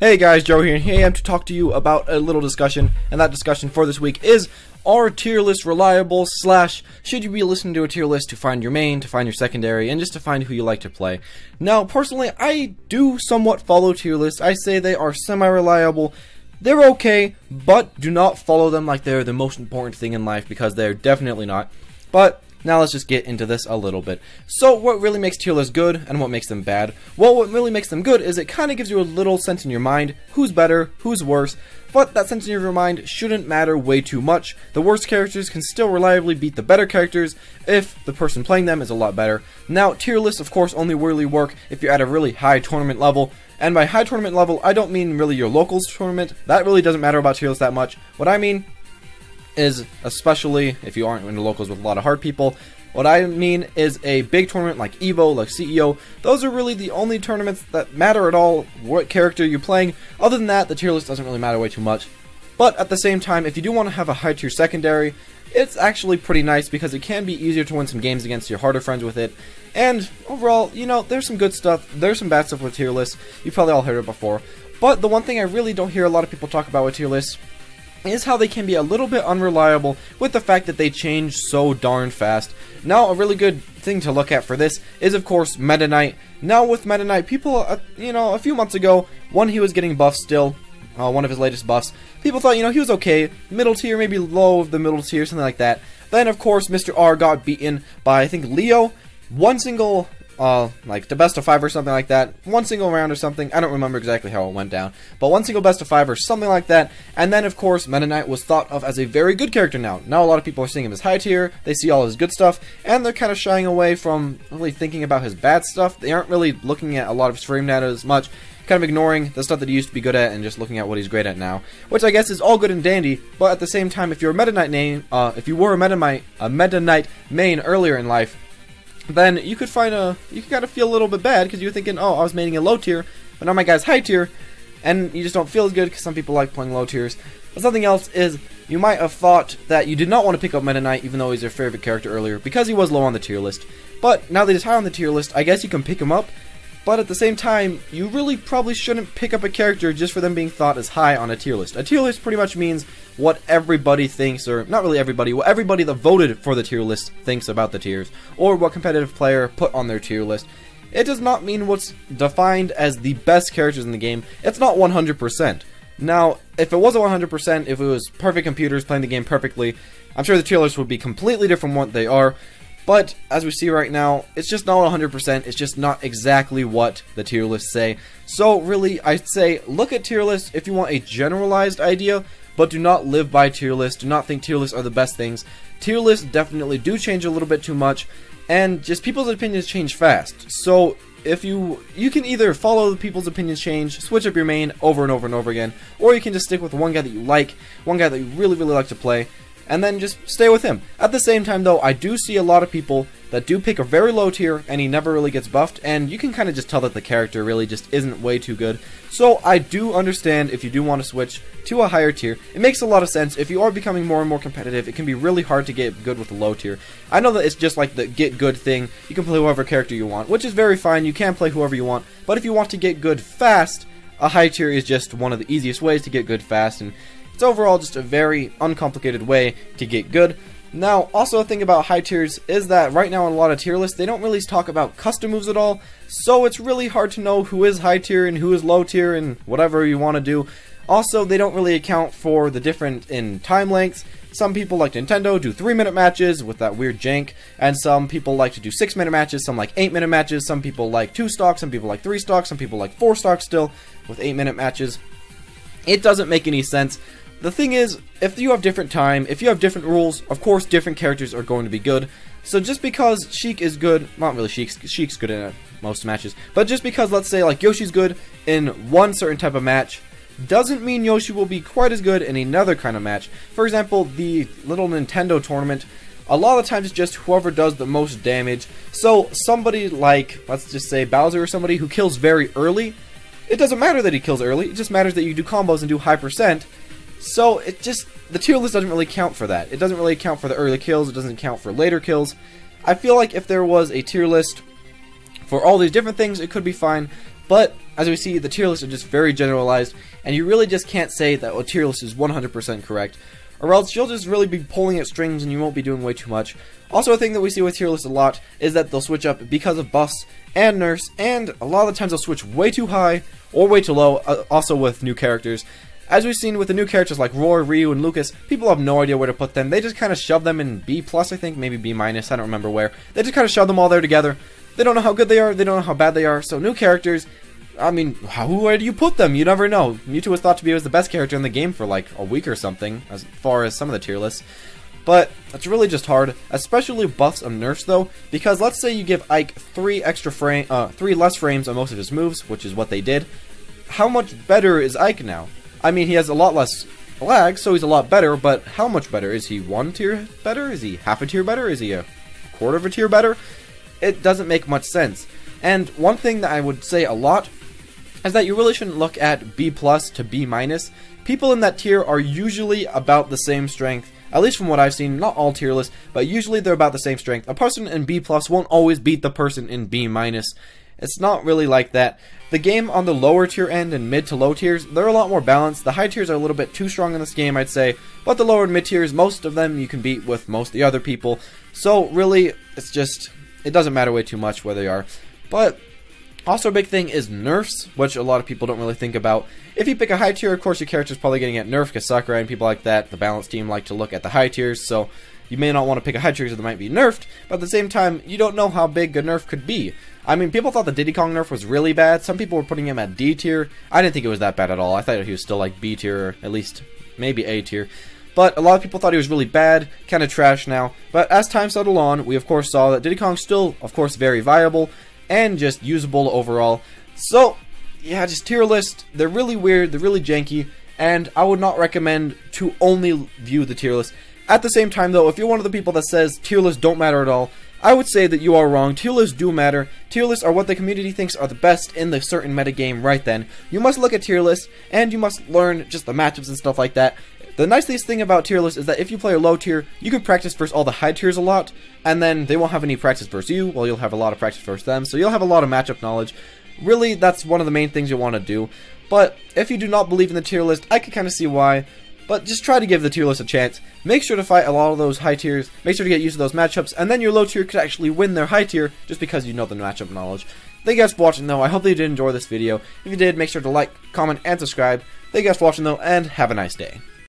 Hey guys, Joe here, and here I am to talk to you about a little discussion, and that discussion for this week is, are tier lists reliable, / should you be listening to a tier list to find your main, to find your secondary, and just to find who you like to play? Now, personally, I do somewhat follow tier lists. I say they are semi-reliable. They're okay, but do not follow them like they're the most important thing in life, because they're definitely not. But now let's just get into this a little bit. So what really makes tier lists good and what makes them bad? Well, what really makes them good is it kind of gives you a little sense in your mind who's better, who's worse, but that sense in your mind shouldn't matter way too much. The worst characters can still reliably beat the better characters if the person playing them is a lot better. Now, tier lists of course only really work if you're at a really high tournament level, and by high tournament level I don't mean really your locals tournament. That really doesn't matter about tier lists that much. What I mean is, especially if you aren't in the locals with a lot of hard people, what I mean is a big tournament like EVO, like CEO. Those are really the only tournaments that matter at all, what character you're playing. Other than that, the tier list doesn't really matter way too much. But at the same time, if you do want to have a high tier secondary, it's actually pretty nice because it can be easier to win some games against your harder friends with it. And overall, you know, there's some good stuff, there's some bad stuff with tier lists. You've probably all heard it before. But the one thing I really don't hear a lot of people talk about with tier lists is how they can be a little bit unreliable with the fact that they change so darn fast. Now, a really good thing to look at for this is, of course, Meta Knight. Now, with Meta Knight, people, you know, a few months ago, when he was getting buffed still, one of his latest buffs, people thought, you know, he was okay, middle tier, maybe low of the middle tier, something like that. Then, of course, Mr. R got beaten by, I think, Leo, one single like the best of 5 or something like that, one single round or something. I don't remember exactly how it went down, but one single best of 5 or something like that. And then of course Meta Knight was thought of as a very good character now. Now a lot of people are seeing him as high tier, they see all his good stuff, and they're kind of shying away from really thinking about his bad stuff. They aren't really looking at a lot of his frame data as much, kind of ignoring the stuff that he used to be good at and just looking at what he's great at now, which I guess is all good and dandy. But at the same time, if you're a Meta Knight if you were a Meta Knight main earlier in life, then you could kind of feel a little bit bad because you're thinking, oh, I was maining a low tier, but now my guy's high tier, and you just don't feel as good because some people like playing low tiers. But something else is, you might have thought that you did not want to pick up Meta Knight even though he's your favorite character earlier because he was low on the tier list. But now that he's high on the tier list, I guess you can pick him up. But at the same time, you really probably shouldn't pick up a character just for them being thought as high on a tier list. A tier list pretty much means what everybody thinks, or not really everybody, what everybody that voted for the tier list thinks about the tiers, or what competitive player put on their tier list. It does not mean what's defined as the best characters in the game. It's not 100%. Now, if it was a 100%, if it was perfect computers playing the game perfectly, I'm sure the tier lists would be completely different from what they are. But, as we see right now, it's just not 100%, it's just not exactly what the tier lists say. So, really, I'd say, look at tier lists if you want a generalized idea, but do not live by tier lists, do not think tier lists are the best things. Tier lists definitely do change a little bit too much, and just people's opinions change fast. So, if you can either follow the people's opinions change, switch up your main over and over and over again, or you can just stick with one guy that you like, one guy that you really, really like to play, and then just stay with him. At the same time though, I do see a lot of people that do pick a very low tier and he never really gets buffed, and you can kind of just tell that the character really just isn't way too good. So I do understand if you do want to switch to a higher tier. It makes a lot of sense. If you are becoming more and more competitive, it can be really hard to get good with a low tier. I know that it's just like the get good thing. You can play whoever character you want, which is very fine. You can play whoever you want, but if you want to get good fast, a high tier is just one of the easiest ways to get good fast, and it's overall just a very uncomplicated way to get good. Now, also a thing about high tiers is that right now in a lot of tier lists, they don't really talk about custom moves at all, so it's really hard to know who is high tier and who is low tier and whatever you want to do. Also, they don't really account for the difference in time lengths. Some people like Nintendo do 3-minute matches with that weird jank, and some people like to do 6-minute matches, some like 8-minute matches, some people like 2 stocks, some people like 3 stocks, some people like 4 stocks still with 8-minute matches. It doesn't make any sense. The thing is, if you have different time, if you have different rules, of course different characters are going to be good. So just because Sheik is good, not really Sheik's good in most matches, but just because, let's say, like Yoshi's good in one certain type of match, doesn't mean Yoshi will be quite as good in another kind of match. For example, the little Nintendo tournament, a lot of the times it's just whoever does the most damage. So somebody like, let's just say Bowser or somebody who kills very early, it doesn't matter that he kills early, it just matters that you do combos and do high percent. So it just, the tier list doesn't really count for that. It doesn't really count for the early kills, it doesn't count for later kills. I feel like if there was a tier list for all these different things, it could be fine, but as we see, the tier lists are just very generalized, and you really just can't say that a tier list is 100% correct, or else you'll just really be pulling at strings and you won't be doing way too much. Also, a thing that we see with tier lists a lot is that they'll switch up because of buffs and nerfs, and a lot of the times they'll switch way too high or way too low, also with new characters. As we've seen with the new characters like Roy, Ryu, and Lucas, people have no idea where to put them. They just kind of shove them in B+, I think, maybe B-, I don't remember where. They just kind of shove them all there together. They don't know how good they are, they don't know how bad they are, so new characters, I mean, where do you put them? You never know. Mewtwo was thought to be the best character in the game for like a week or something, as far as some of the tier lists. But it's really just hard, especially buffs and nerfs though, because let's say you give Ike 3 less frames on most of his moves, which is what they did. How much better is Ike now? I mean, he has a lot less lag, so he's a lot better, but how much better? Is he 1 tier better? Is he half a tier better? Is he a quarter of a tier better? It doesn't make much sense. And one thing that I would say a lot is that you really shouldn't look at B+ to B-. People in that tier are usually about the same strength, at least from what I've seen, not all tier lists, but usually they're about the same strength. A person in B+ won't always beat the person in B-. It's not really like that. The game on the lower tier end and mid to low tiers, they're a lot more balanced. The high tiers are a little bit too strong in this game, I'd say, but the lower and mid tiers, most of them you can beat with most of the other people. So really, it's just, it doesn't matter way too much where they are. But also a big thing is nerfs, which a lot of people don't really think about. If you pick a high tier, of course your character's probably going to get nerfed, because Sakurai and people like that, the balance team, like to look at the high tiers, so you may not want to pick a high tier because it might be nerfed, but at the same time, you don't know how big a nerf could be. I mean, people thought the Diddy Kong nerf was really bad. Some people were putting him at D tier. I didn't think it was that bad at all. I thought he was still like B tier, or at least maybe A tier. But a lot of people thought he was really bad, kind of trash now. But as time settled on, we of course saw that Diddy Kong's still, of course, very viable and just usable overall. So, yeah, just tier lists, they're really weird, they're really janky, and I would not recommend to only view the tier list. At the same time though, if you're one of the people that says tier lists don't matter at all, I would say that you are wrong. Tier lists do matter. Tier lists are what the community thinks are the best in the certain metagame right then. You must look at tier lists, and you must learn just the matchups and stuff like that. The nicest thing about tier lists is that if you play a low tier, you can practice versus all the high tiers a lot, and then they won't have any practice versus you, while you'll have a lot of practice versus them, so you'll have a lot of matchup knowledge. Really, that's one of the main things you want to do. But if you do not believe in the tier list, I can kind of see why. But just try to give the tier list a chance. Make sure to fight a lot of those high tiers, make sure to get used to those matchups, and then your low tier could actually win their high tier just because you know the matchup knowledge. Thank you guys for watching though, I hope that you did enjoy this video. If you did, make sure to like, comment, and subscribe. Thank you guys for watching though, and have a nice day.